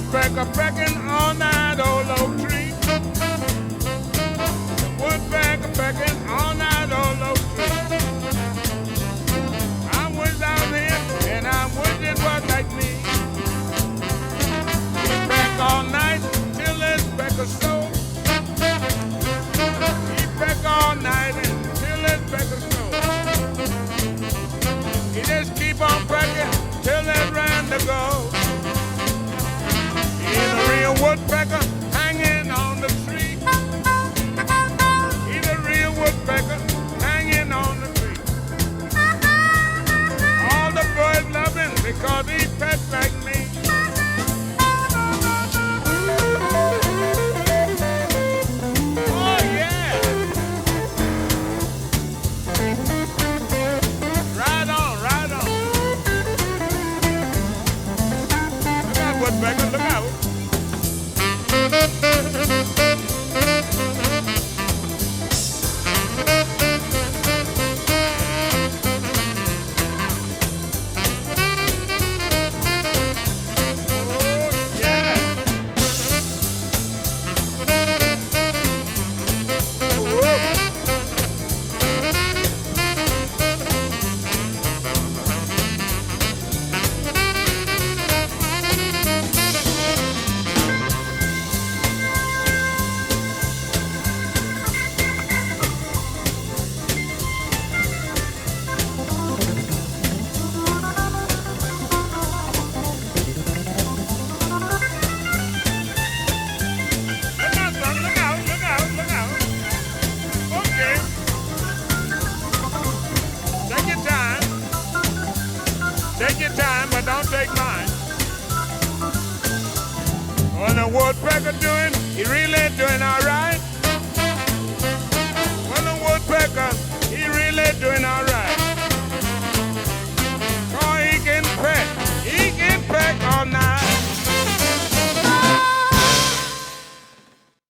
woodpecker pecking all night, old oak tree. The woodpecker pecking all night, old oak tree. I was out here and I wish it was like me. He peck all night till his pecker snow. He peck all night until his pecker snow. He just keep on pecking till it ran to go. He's a real woodpecker hanging on the tree. He's a real woodpecker hanging on the tree. All the birds love him because he pecks like me. Oh yeah! Right on, right on. Look out, woodpecker, look out. Take your time, but don't take mine. What the woodpecker doing, he really doing all right.